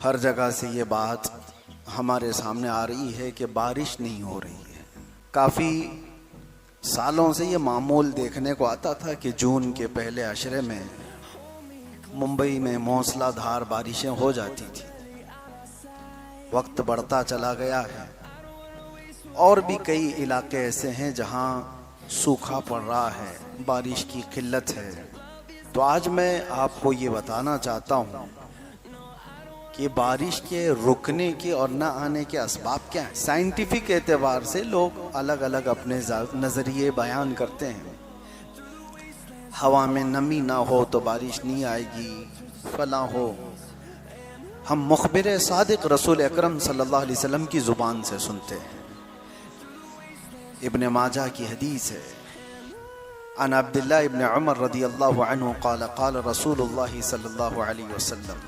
हर जगह से ये बात हमारे सामने आ रही है कि बारिश नहीं हो रही है। काफ़ी सालों से ये मामूल देखने को आता था कि जून के पहले अशरे में मुंबई में मूसलाधार बारिशें हो जाती थी। वक्त बढ़ता चला गया है और भी कई इलाके ऐसे हैं जहां सूखा पड़ रहा है, बारिश की किल्लत है। तो आज मैं आपको ये बताना चाहता हूँ कि बारिश के रुकने के और न आने के असबाब क्या हैं। साइंटिफिक एतबार से लोग अलग अलग अपने नज़रिए बयान करते हैं। हवा में नमी ना हो तो बारिश नहीं आएगी, फला हो। हम मुखबिर सादिक रसूल अकरम सल्लल्लाहु अलैहि वसल्लम की ज़ुबान से सुनते हैं। इब्न माजा की हदीस है, अन अब्दुल्लाह इब्न उमर रदियल्लाहु अन्हु क़ाल क़ाल रसूलुल्लाह सल्लल्लाहु अलैहि वसल्लम।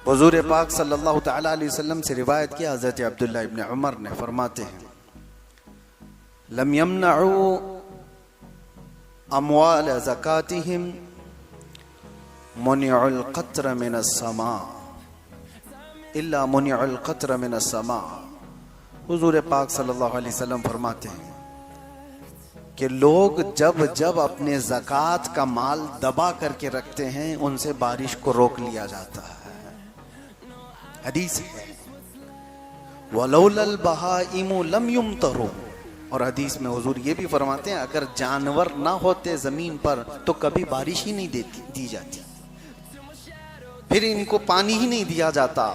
हुज़ूर पाक सल्लल्लाहु तआला अलैहि वसल्लम से रिवायत किया, हज़रत अब्दुल्लाह इब्न उमर ने फरमाते हैं, लम यमनउ अमवाल ज़कातिहिम मुनिउल क़त्र मिनस समा इल्ला मुनिउल क़त्र मिनस समा। हुज़ूर पाक सल्लल्लाहु अलैहि वसल्लम फरमाते हैं कि लोग जब जब अपने ज़कात का माल दबा करके रखते हैं, उनसे बारिश को रोक लिया जाता है। हदीस है, वलौलल बहाइमु लम युमतरू। और हदीस में हुजूर ये भी फरमाते हैं, अगर जानवर ना होते जमीन पर तो कभी बारिश ही नहीं दी जाती, फिर इनको पानी ही नहीं दिया जाता।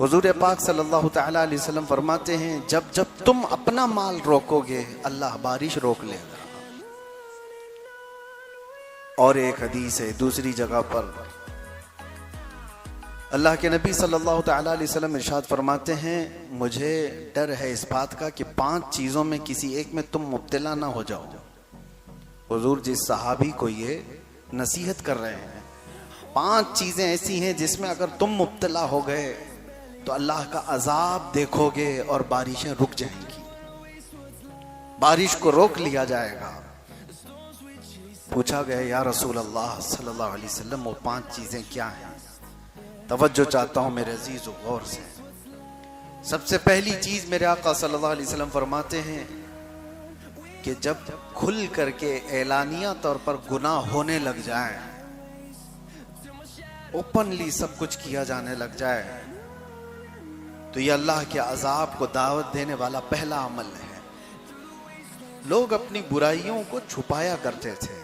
हुजूर पाक सल्लल्लाहु तआला अलैहि वसल्लम फरमाते हैं, जब जब तुम अपना माल रोकोगे, अल्लाह बारिश रोक लेगा। और एक हदीस है दूसरी जगह पर, अल्लाह के नबी सल्लल्लाहु तआला अलैहि वसल्लम इरशाद फरमाते हैं, मुझे डर है इस बात का कि 5 चीज़ों में किसी एक में तुम मुब्तला ना हो जाओ। हुजूर जिस सहाबी को ये नसीहत कर रहे हैं, 5 चीज़ें ऐसी हैं जिसमें अगर तुम मुब्तला हो गए तो अल्लाह का अजाब देखोगे और बारिशें रुक जाएंगी, बारिश को रोक लिया जाएगा। पूछा गया, या रसूल अल्लाह सल्लल्लाहु अलैहि वसल्लम, वो 5 चीज़ें क्या हैं? तवज्जो चाहता हूँ मेरे अजीज गौर से। सबसे पहली चीज मेरे आका सल्लल्लाहु अलैहि वसल्लम फरमाते हैं कि जब खुल करके एलानिया तौर पर गुनाह होने लग जाए, ओपनली सब कुछ किया जाने लग जाए, तो ये अल्लाह के अजाब को दावत देने वाला पहला अमल है। लोग अपनी बुराइयों को छुपाया करते थे,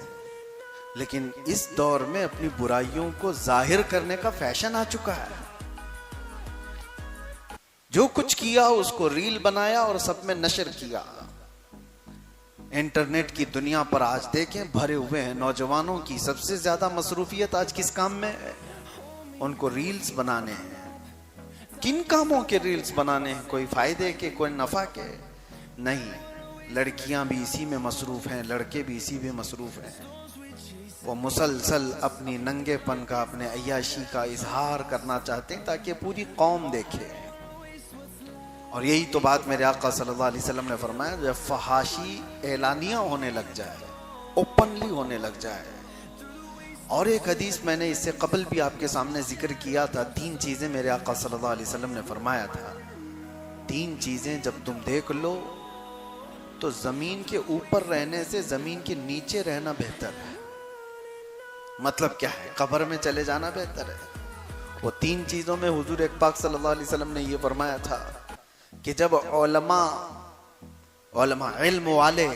लेकिन इस दौर में अपनी बुराइयों को जाहिर करने का फैशन आ चुका है। जो कुछ किया उसको रील बनाया और सब में नशर किया। इंटरनेट की दुनिया पर आज देखें, भरे हुए हैं नौजवानों की सबसे ज्यादा मसरूफियत आज किस काम में है? उनको रील्स बनाने हैं। किन कामों के रील्स बनाने हैं? कोई फायदे के, कोई नफा के? नहीं, लड़कियां भी इसी में मसरूफ हैं, लड़के भी इसी में मसरूफ हैं। वो मुसलसल अपनी नंगेपन का, अपने अय्याशी का इजहार करना चाहते हैं ताकि पूरी कौम देखे। और यही तो बात मेरे आका सल्लल्लाहु अलैहि वसल्लम ने फरमाया, जब फहाशी एलानिया होने लग जाए, ओपनली होने लग जाए। और एक हदीस मैंने इससे कबल भी आपके सामने जिक्र किया था। 3 चीजें मेरे आका सल्लल्लाहु अलैहि वसल्लम ने फरमाया था, 3 चीजें जब तुम देख लो तो जमीन के ऊपर रहने से जमीन के नीचे रहना बेहतर है। मतलब क्या है? कब्र में चले जाना बेहतर है। वो 3 चीजों में हुजूर एक पाक सल्लल्लाहु अलैहि वसल्लम ने ये फरमाया था कि जब उलमा इल्म वाले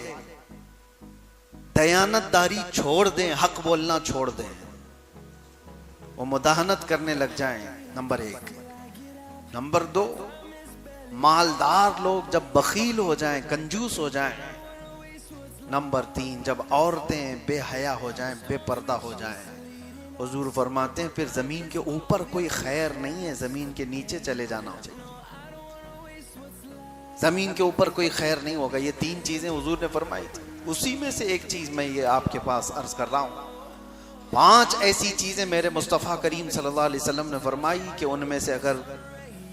दयानतदारी छोड़ दें, हक बोलना छोड़ दें, वो मुदाहनत करने लग जाएं, नंबर 1। नंबर 2, मालदार लोग जब बखील हो जाएं, कंजूस हो जाएं। नंबर 3, जब औरतें बेहया हो जाएं, बेपर्दा हो जाएं। हुजूर फरमाते हैं फिर जमीन के ऊपर कोई खैर नहीं है, जमीन के नीचे चले जाना चाहिए। जमीन के ऊपर कोई खैर नहीं होगा। ये 3 चीजें हुजूर ने फरमाई थी। उसी में से एक चीज मैं ये आपके पास अर्ज कर रहा हूँ। 5 ऐसी चीजें मेरे मुस्तफ़ा करीम सल्लल्लाहु अलैहि वसल्लम ने फरमाई कि उनमें से अगर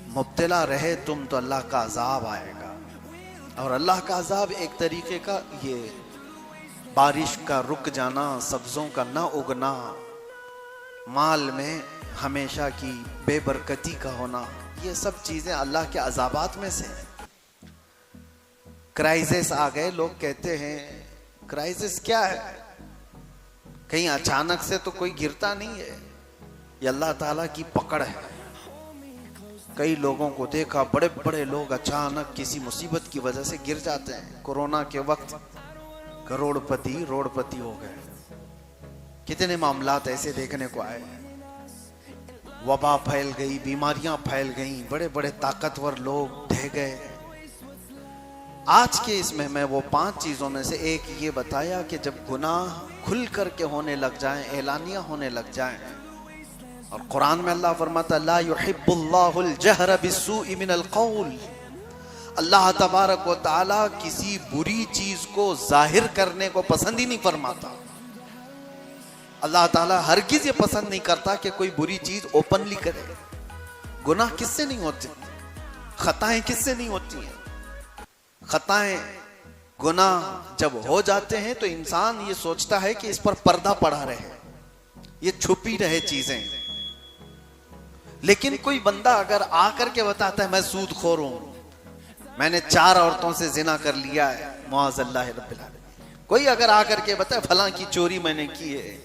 मुब्तला रहे तुम तो अल्लाह का अजाब आएगा। और अल्लाह का अजाब एक तरीके का ये बारिश का रुक जाना, सब्जों का ना उगना, माल में हमेशा की बेबरकती का होना, ये सब चीजें अल्लाह के अजाबात में से हैं। क्राइसिस आ गए, लोग कहते हैं क्राइसिस क्या है, कहीं अचानक से तो कोई गिरता नहीं है, ये अल्लाह ताला की पकड़ है। कई लोगों को देखा, बड़े बड़े लोग अचानक किसी मुसीबत की वजह से गिर जाते हैं। कोरोना के वक्त करोड़पति रोडपति हो गए, कितने मामलात ऐसे देखने को आए। वबा फैल गई, बीमारियां फैल गई, बड़े बड़े ताकतवर लोग ढह गए। आज के इसमें मैं वो 5 चीजों में से एक ये बताया कि जब गुनाह खुल करके होने लग जाएं, एलानिया होने लग जाएं, और कुरान में अल्लाह फरमाता ला युहिब्बुल्लाहुल जहरा बिस्सूइ मिनल कौल, अल्लाह तबारक व तआला किसी बुरी चीज को जाहिर करने को पसंद ही नहीं फरमाता। अल्लाह ताला हरगिज ये पसंद नहीं करता कि कोई बुरी चीज ओपनली करे। गुनाह किससे नहीं होते, खताएं किससे नहीं होती हैं। खताएं गुनाह जब हो जाते हैं तो इंसान ये सोचता है कि इस पर पर्दा पड़ा रहे, ये छुपी रहे चीजें। लेकिन कोई बंदा अगर आकर के बताता है मैं सूदखोर हूं, मैंने 4 औरतों से जिना कर लिया है, मुआज़ल्लाह रब्बिल आलमीन, कोई अगर आकर के बताए फलां की चोरी मैंने की है,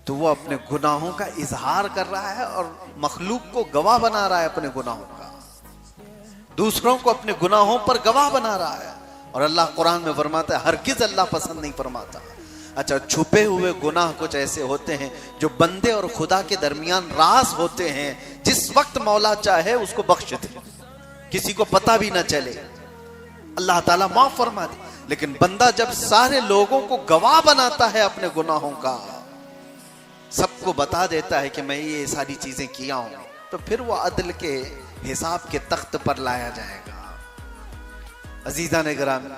तो वो अपने गुनाहों का इजहार कर रहा है और मखलूक को गवाह बना रहा है अपने गुनाहों का, दूसरों को अपने गुनाहों पर गवाह बना रहा है। और अल्लाह कुरान में फरमाता है हरगिज अल्लाह पसंद नहीं फरमाता। अच्छा, छुपे हुए गुनाह कुछ ऐसे होते हैं जो बंदे और खुदा के दरमियान राज होते हैं, जिस वक्त मौला चाहे उसको बख्श दे, किसी को पता भी ना चले, अल्लाह ताला माफ फरमा दे। लेकिन बंदा जब सारे लोगों को गवाह बनाता है अपने गुनाहों का, सबको बता देता है कि मैं ये सारी चीजें किया हूं, तो फिर वो अदल के हिसाब के तख्त पर लाया जाएगा। अजीजा ने गिरामी,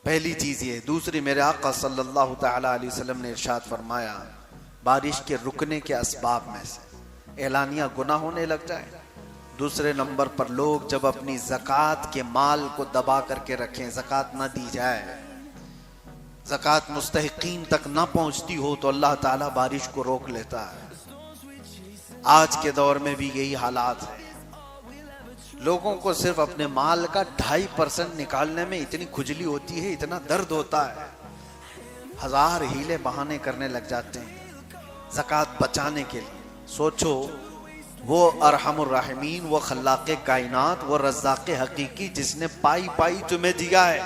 पहली चीज ये। दूसरी, मेरे आका सल्लल्लाहु तआला अलैहि वसल्लम ने इरशाद फरमाया बारिश के रुकने के असबाब में से एलानिया गुनाह होने लग जाए। दूसरे नंबर पर लोग जब अपनी ज़कात के माल को दबा करके रखें, ज़कात ना दी जाए, ज़कात मुस्तहिकीन तक ना पहुंचती हो, तो अल्लाह ताला बारिश को रोक लेता है। आज के दौर में भी यही हालात है। लोगों को सिर्फ अपने माल का 2.5% निकालने में इतनी खुजली होती है, इतना दर्द होता है, 1000 हीले बहाने करने लग जाते हैं ज़कात बचाने के लिए। सोचो, वो अरहमुर राहिमीन, वो खल्लाक़े कायनात, वो रज़्ज़ाक़े हकीकी, जिसने पाई पाई तुम्हें दिया है,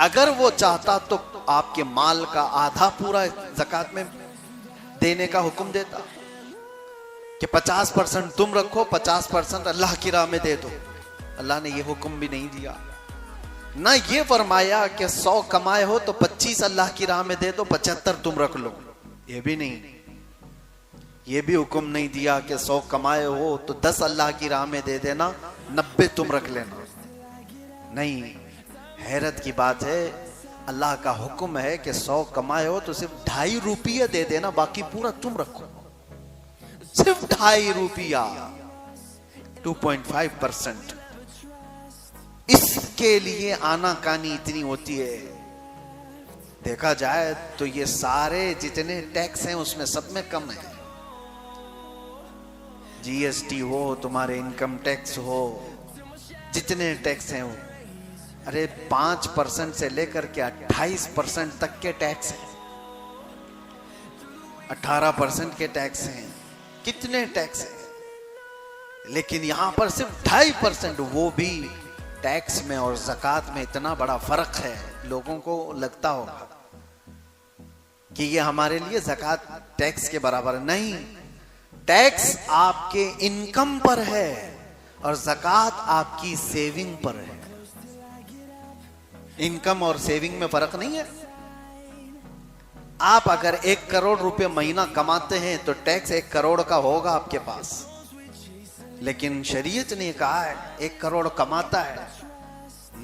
अगर वो चाहता तो आपके माल का आधा पूरा ज़कात में देने का हुक्म देता कि 50% तुम रखो, 50% अल्लाह की राह में दे दो। अल्लाह ने ये हुक्म भी नहीं दिया। ना ये फरमाया कि 100 कमाए हो तो 25 अल्लाह की राह में दे दो, 75 तुम रख लो, ये भी नहीं। ये भी हुक्म नहीं दिया कि 100 कमाए हो तो 10 अल्लाह की राह में दे देना, 90 तुम रख लेना। नहीं, हैरत की बात है, अल्लाह का हुक्म है कि 100 कमाए हो तो सिर्फ 2.5 रुपया दे देना, बाकी पूरा तुम रखो। सिर्फ 2.5 रुपया, 2.5%। इसके लिए आनाकानी इतनी होती है। देखा जाए तो ये सारे जितने टैक्स हैं उसमें सब में कम है। जीएसटी हो, तुम्हारे इनकम टैक्स हो, जितने टैक्स हैं वो, अरे 5% से लेकर के 28% तक के टैक्स हैं, 18% के टैक्स हैं, कितने टैक्स हैं। लेकिन यहां पर सिर्फ 2.5%, वो भी टैक्स में और ज़कात में इतना बड़ा फर्क है। लोगों को लगता होगा कि ये हमारे लिए ज़कात टैक्स के बराबर नहीं। टैक्स आपके इनकम पर है और ज़कात आपकी सेविंग पर है। इनकम और सेविंग में फर्क नहीं है। आप अगर 1 करोड़ रुपए महीना कमाते हैं तो टैक्स 1 करोड़ का होगा आपके पास। लेकिन शरीयत ने कहा है 1 करोड़ कमाता है,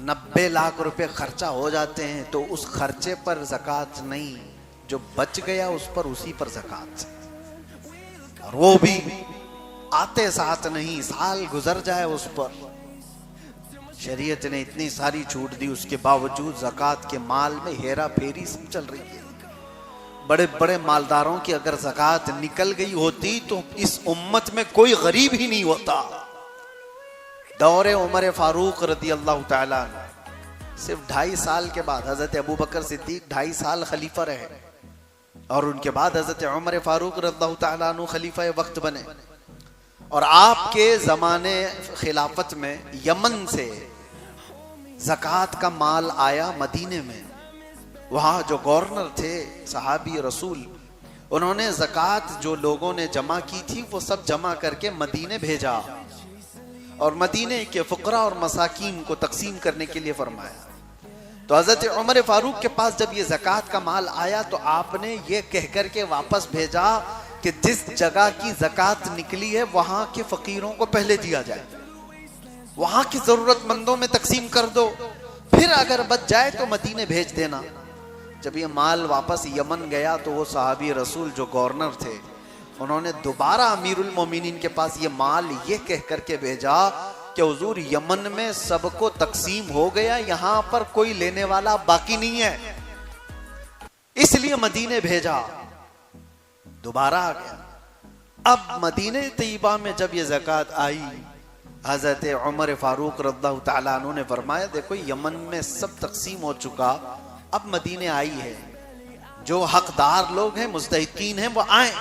90 लाख रुपए खर्चा हो जाते हैं, तो उस खर्चे पर ज़कात नहीं, जो बच गया उस पर, उसी पर ज़कात। और वो भी आते साथ नहीं, साल गुजर जाए उस पर। शरीयत ने इतनी सारी छूट दी, उसके बावजूद ज़कात के माल में हेरा फेरी सब चल रही है। बड़े बड़े मालदारों की अगर ज़कात निकल गई होती तो इस उम्मत में कोई गरीब ही नहीं होता। दौरे उमर फारूक रदी अल्लाह ताला सिर्फ 2.5 साल के बाद हजरत अबू बकर सिद्दीक 2.5 साल खलीफा रहे और उनके बाद हजरत उमर फारूक रदी अल्लाह ताला अन्हु खलीफा वक्त बने। और आपके जमाने खिलाफत में यमन से ज़कात का माल आया मदीने में। वहाँ जो गवर्नर थे सहाबी रसूल, उन्होंने ज़कात जो लोगों ने जमा की थी वो सब जमा करके मदीने भेजा और मदीने के फुकरा और मसाकीन को तकसीम करने के लिए फरमाया। तो हज़रत उमर फारूक के पास जब ये ज़कात का माल आया तो आपने ये कह कर के वापस भेजा कि जिस जगह की ज़कात निकली है वहाँ के फ़कीरों को पहले दिया जाए, वहाँ की ज़रूरतमंदों में तकसीम कर दो, फिर अगर बच जाए तो मदीने भेज देना। जब ये माल वापस यमन गया तो वो सहाबी रसूल जो गवर्नर थे उन्होंने दोबारा अमीरुल मोमिनीन के पास ये माल ये कह करके भेजा कि हुजूर यमन में सबको तकसीम हो गया, यहाँ पर कोई लेने वाला बाकी नहीं है, इसलिए मदीने भेजा। दोबारा आ गया। अब मदीने तैयबा में जब ये ज़कात आई, हजरत उमर फारूक रज़ियल्लाहु ताला अन्हु ने फरमाया देखो यमन में सब तकसीम हो चुका, अब मदीने आई है, जो हकदार लोग हैं मुस्तहिकीन हैं वो आए।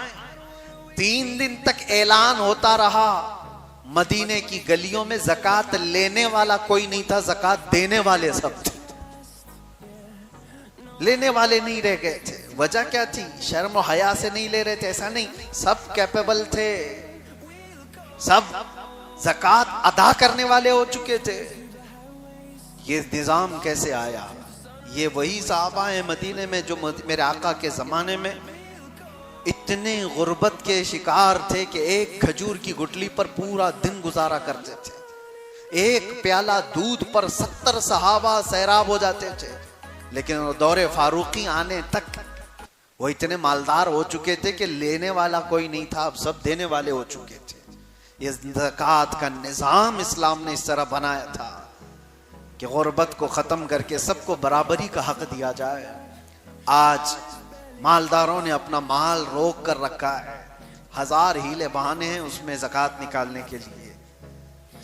3 दिन तक ऐलान होता रहा, मदीने की गलियों में ज़कात लेने वाला कोई नहीं था, ज़कात देने वाले सब थे, लेने वाले नहीं रह गए थे। वजह क्या थी? शर्म और हया से नहीं ले रहे थे, ऐसा नहीं, सब कैपेबल थे, सब ज़कात अदा करने वाले हो चुके थे। ये निज़ाम कैसे आया? ये वही साहबा हैं मदीने में जो मेरे आका के ज़माने में इतने गुर्बत के शिकार थे कि एक खजूर की गुठली पर पूरा दिन गुजारा करते थे। एक प्याला दूध पर 70 सहाबा सैराब हो जाते थे। लेकिन दौरे फारूकी आने तक वो इतने मालदार हो चुके थे कि लेने वाला कोई नहीं था, अब सब देने वाले हो चुके थे। ये ज़कात का निज़ाम इस्लाम ने इस तरह बनाया था कि गुर्बत को ख़त्म करके सबको बराबरी का हक दिया जाए। आज मालदारों ने अपना माल रोक कर रखा है, 1000 हीले बहाने हैं उसमें ज़कात निकालने के लिए,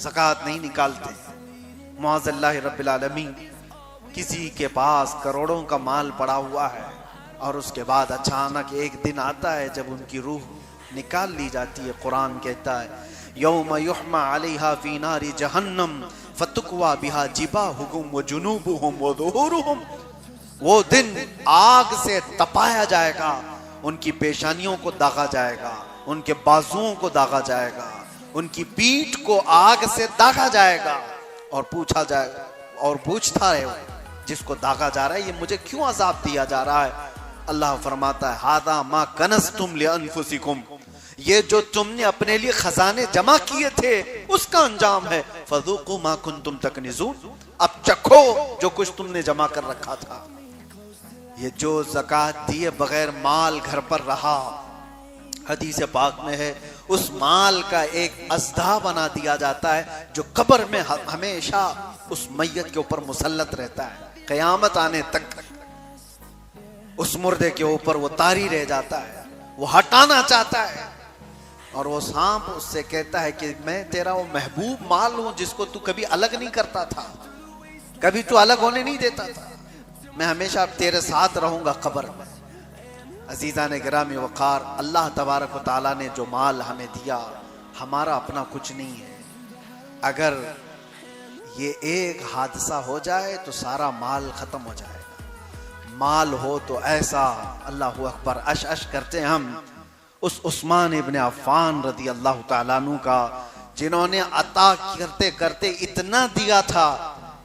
ज़कात नहीं निकालते। मुअज़्ज़ल्लाह रब्बिल आलमीन, किसी के पास करोड़ों का माल पड़ा हुआ है और उसके बाद अचानक एक दिन आता है जब उनकी रूह निकाल ली जाती है। कुरान कहता है यौम युहमा अलैहा फी नारी जहन्नम फतुक्वा बिहा जिबाहुहुम व जुनूबुहुम व ज़ुहूरुहुम। वो दिन आग से तपाया जाएगा, उनकी पेशानियों को दागा जाएगा, उनके बाजुओं को दागा जाएगा, उनकी पीठ को आग से दागा जाएगा और पूछा जाएगा और पूछता है जिसको दागा जा रहा है ये मुझे क्यों अजाब दिया जा रहा है? अल्लाह फरमाता है हादा मा कनज़्तुम लिअन्फुसिकुम, ये जो तुमने अपने लिए खजाने जमा किए थे उसका अंजाम है। फज़ूक़ू मा कुंतुम तकनिज़ून, अब चखो जो कुछ तुमने जमा कर रखा था। ये जो ज़कात दिए बगैर माल घर पर रहा, हदीस पाक में है उस माल का एक अज़दा बना दिया जाता है जो कब्र में हमेशा उस मैयत के ऊपर मुसल्लत रहता है, क़यामत आने तक उस मुर्दे के ऊपर वो तारी रह जाता है, वो हटाना चाहता है और वो सांप उससे कहता है कि मैं तेरा वो महबूब माल हूं जिसको तू कभी अलग नहीं करता था, कभी तू अलग होने नहीं देता था, मैं हमेशा तेरे साथ रहूंगा कब्र में। अजीज़ान गिरामी वक़ार, अल्लाह तबारक व तआला ने जो माल हमें दिया हमारा अपना कुछ नहीं है। अगर ये एक हादसा हो जाए तो सारा माल ख़त्म हो जाएगा। माल हो तो ऐसा, अल्लाहु अकबर, अश अश करते हम उस उस्मान इब्न अफ़्फ़ान रज़ी अल्लाह तआला अन्हु का, जिन्होंने अता करते करते इतना दिया था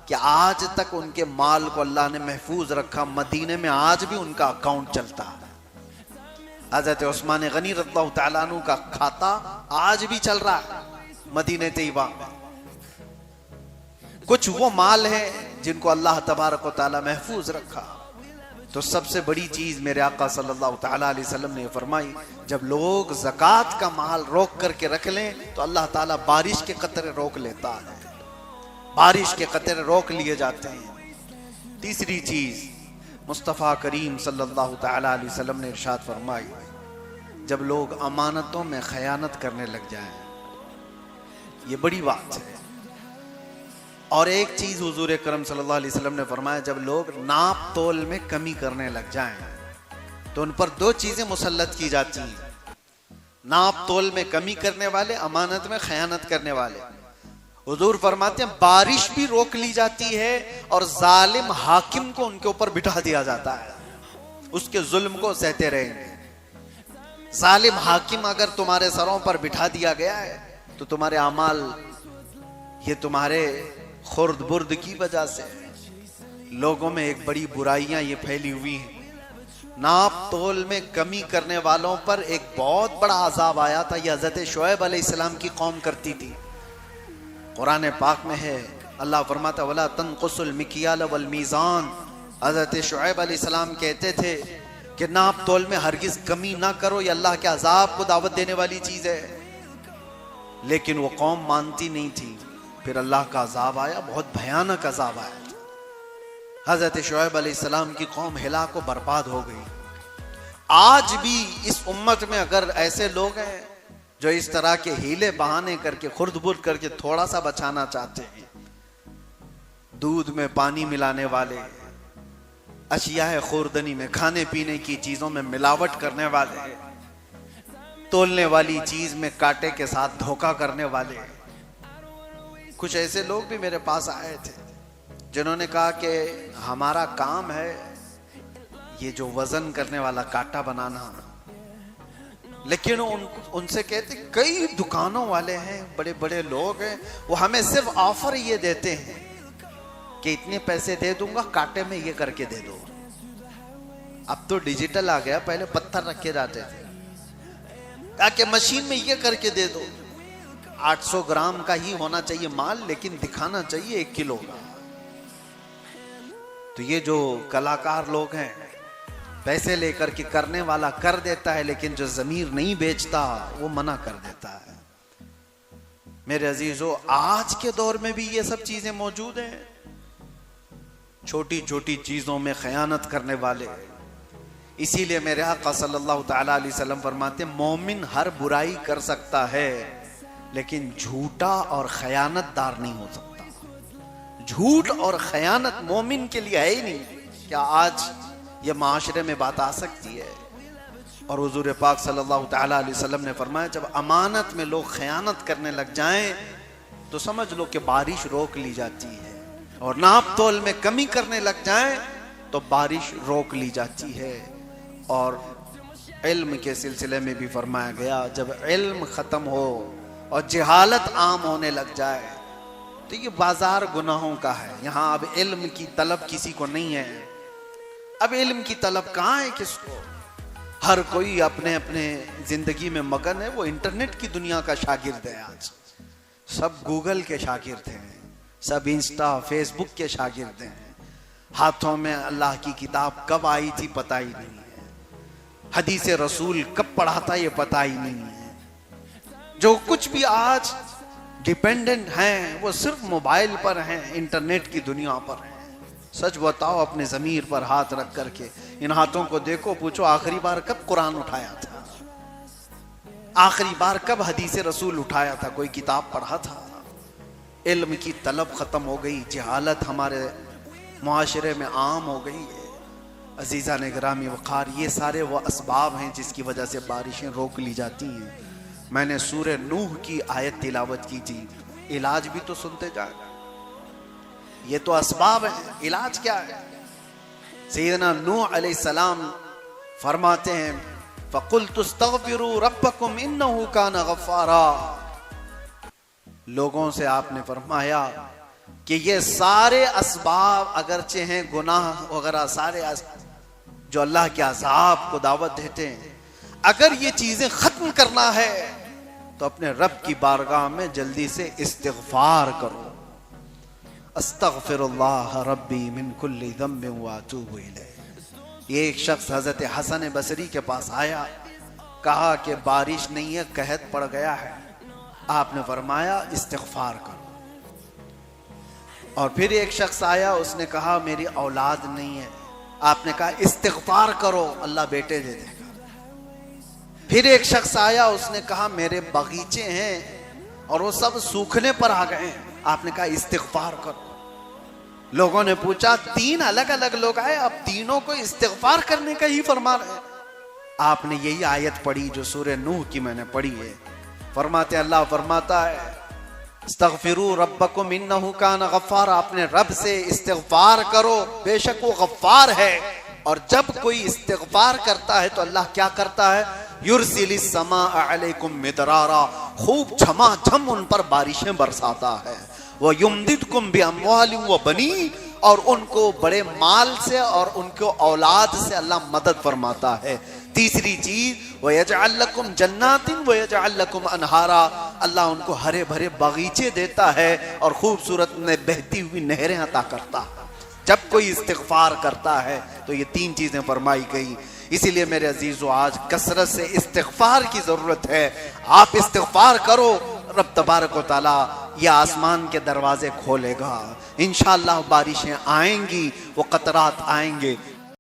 कि आज तक उनके माल को अल्लाह ने महफूज रखा। मदीने में आज भी उनका अकाउंट चलता है। हज़रत उस्मान गनी रज़ियल्लाहु तआला अन्हु का खाता आज भी चल रहा है मदीने तैयबा में। कुछ वो माल है जिनको अल्लाह तबारक व तआला महफूज रखा। तो सबसे बड़ी चीज मेरे आका सल्लल्लाहु तआला अलैहि वसल्लम ने फरमाई, जब लोग ज़कात का माल रोक करके रख लें तो अल्लाह ताला बारिश के कतरे रोक लेता है, बारिश के कतरे रोक लिए जाते हैं। तीसरी चीज, मुस्तफ़ा करीम सल्लल्लाहु तआला अलैहि वसल्लम ने इरशाद फरमाई, जब लोग अमानतों में खयानत करने लग जाएं, ये बड़ी बात है। और एक चीज हुजूर करम सल्लल्लाहु अलैहि वसल्लम ने फरमाया, जब लोग नाप तोल में कमी करने लग जाएं तो उन पर दो चीजें मुसल्लत की जाती हैं, नाप तोल में कमी करने वाले, अमानत में खयानत करने वाले। हुजूर फरमाते हैं बारिश भी रोक ली जाती है और जालिम हाकिम को उनके ऊपर बिठा दिया जाता है, उसके जुल्म को सहते रहेंगे। जालिम हाकिम अगर तुम्हारे सरों पर बिठा दिया गया है तो तुम्हारे अमाल, ये तुम्हारे खुर्द बुर्द की वजह से लोगों में एक बड़ी बुराइयां ये फैली हुई हैं। नाप तोल में कमी करने वालों पर एक बहुत बड़ा अजाब आया था। यह हजरत शुएब अलैहिस्सलाम की कौम करती थी। कुरान पाक में है, अल्लाह फरमाता वला तनकुसुल मिकियाल वल मीज़ान। हजरत शुएब अलैहिस्सलाम कहते थे कि नाप तोल में हरगिज कमी ना करो, ये अल्लाह के अजाब को दावत देने वाली चीज है। लेकिन वो कौम मानती नहीं थी। फिर अल्लाह का अजाब आया, बहुत भयानक अजाब आया। हजरत शुएब अलैहिस्सलाम की कौम हिला को बर्बाद हो गई। आज भी इस उम्मत में अगर ऐसे लोग हैं जो इस तरह के हीले बहाने करके, खुर्द-बुर्द करके थोड़ा सा बचाना चाहते हैं, दूध में पानी मिलाने वाले, अशिया खुर्दनी में, खाने पीने की चीजों में मिलावट करने वाले, तोलने वाली चीज में कांटे के साथ धोखा करने वाले, कुछ ऐसे लोग भी मेरे पास आए थे जिन्होंने कहा कि हमारा काम है ये जो वजन करने वाला कांटा बनाना। लेकिन उनसे कहते कई दुकानों वाले हैं, बड़े बड़े लोग हैं, वो हमें सिर्फ ऑफर ये देते हैं कि इतने पैसे दे दूंगा, कांटे में ये करके दे दो। अब तो डिजिटल आ गया, पहले पत्थर रखे जाते थे, कहा कि मशीन में ये करके दे दो। 800 ग्राम का ही होना चाहिए माल, लेकिन दिखाना चाहिए 1 किलो का। तो ये जो कलाकार लोग हैं, पैसे लेकर के करने वाला कर देता है, लेकिन जो जमीर नहीं बेचता वो मना कर देता है। मेरे अजीजों, आज के दौर में भी ये सब चीजें मौजूद हैं। छोटी छोटी चीजों में खयानत करने वाले। इसीलिए मेरे आका सल्लल्लाहु तआला अलैहि वसल्लम फरमाते हैं, मोमिन हर बुराई कर सकता है लेकिन झूठा और खयानतदार नहीं हो सकता। झूठ और खयानत मोमिन के लिए है ही नहीं। क्या आज ये माशरे में बात आ सकती है? और हुजूर पाक सल्लल्लाहु तआला अलैहि वसल्लम ने फरमाया, जब अमानत में लोग खयानत करने लग जाएं तो समझ लो कि बारिश रोक ली जाती है, और नाप तोल में कमी करने लग जाएं तो बारिश रोक ली जाती है। और इल्म के सिलसिले में भी फरमाया गया, जब इल्म खत्म हो और जहालत आम होने लग जाए तो ये बाजार गुनाहों का है। यहाँ अब इल्म की तलब किसी को नहीं है। अब इल्म की तलब कहाँ है किसको? हर कोई अपने अपने जिंदगी में मगन है। वो इंटरनेट की दुनिया का शागिर्द है। आज सब गूगल के शागिर्द हैं, सब इंस्टा फेसबुक के शागिर्द हैं। हाथों में अल्लाह की किताब कब आई थी पता ही नहीं है। हदीस रसूल कब पढ़ा था ये पता ही नहीं है। जो कुछ भी आज डिपेंडेंट हैं वो सिर्फ मोबाइल पर हैं, इंटरनेट की दुनिया पर हैं। सच बताओ, अपने ज़मीर पर हाथ रख करके इन हाथों को देखो, पूछो आखिरी बार कब कुरान उठाया था? आखिरी बार कब हदीस रसूल उठाया था? कोई किताब पढ़ा था? इल्म की तलब खत्म हो गई। जहालत हमारे मुआशरे में आम हो गई है। अजीज़ा ने गिरामी वक़ार, ये सारे वो असबाब हैं जिसकी वजह से बारिशें रोक ली जाती हैं। मैंने सूरे नूह की आयत तिलावत की थी। इलाज भी तो सुनते जाए। ये तो असबाब है, इलाज क्या है? सैयदना नूह अलैहिस्सलाम फरमाते हैं, फ़क़ुल्तु इस्तग़फ़िरू रब्बकुम इन्नहु काना गफ़्फ़ारा। लोगों से आपने फरमाया कि ये सारे असबाब अगरचे हैं, गुनाह वगैरह सारे जो अल्लाह के अज़ाब को दावत देते हैं, अगर ये चीजें खत्म करना है तो अपने रब की बारगाह में जल्दी से इस्तिग़फ़ार करो। अस्तग़फ़िरुल्लाह रब्बी मिन कुल्लि ज़ंबिन व अतूबु इलैह। ये एक शख्स हजरत हसन बसरी के पास आया, कहा कि बारिश नहीं है, कहत पड़ गया है। आपने फरमाया इस्तिग़फ़ार करो। और फिर एक शख्स आया, उसने कहा मेरी औलाद नहीं है, आपने कहा इस्तिग़फ़ार करो, अल्लाह बेटे दे देगा। फिर एक शख्स आया, उसने कहा मेरे बगीचे हैं और वो सब सूखने पर आ गए हैं, आपने कहा इस्तिग़फ़ार करो। लोगों ने पूछा, 3 अलग अलग लोग आए, अब तीनों को इस्तिग़फ़ार करने का ही फरमा रहे हैं। आपने यही आयत पढ़ी जो सूरह नूह की मैंने पढ़ी है। फरमाते, अल्लाह फरमाता है इस्तग़फ़िरू रब्बकुम इन्नहु कान गफ़्फ़ार, अपने रब से इस्तिग़फ़ार करो, बेशक वो गफ़्फ़ार है। और जब कोई इस्तिग़फ़ार करता है तो अल्लाह क्या करता है, युरसिलिस समा अलैकुम मिदरारा, खूब झमाझम उन पर बारिशें बरसाता है। वो युमदिदकुम बिअम्वालिन व बनीन, और उनको बड़े माल से और उनको औलाद से अल्लाह मदद फरमाता है। तीसरी चीज, वयजअल लकुम जन्नातिन वयजअल लकुम अनहारा, अल्लाह उनको हरे भरे बगीचे देता है और खूबसूरत में बहती हुई नहरें अता करता है। जब कोई इस्तिग़फ़ार करता है तो ये 3 चीजें फरमाई गई। इसीलिए मेरे अजीजों, आज कसरत से इस्तिग़फ़ार की जरूरत है। आप इस्तिग़फ़ार करो, रब तबारक व तआला ये आसमान के दरवाजे खोलेगा, इंशाअल्लाह बारिशें आएंगी, वो कतरात आएंगे।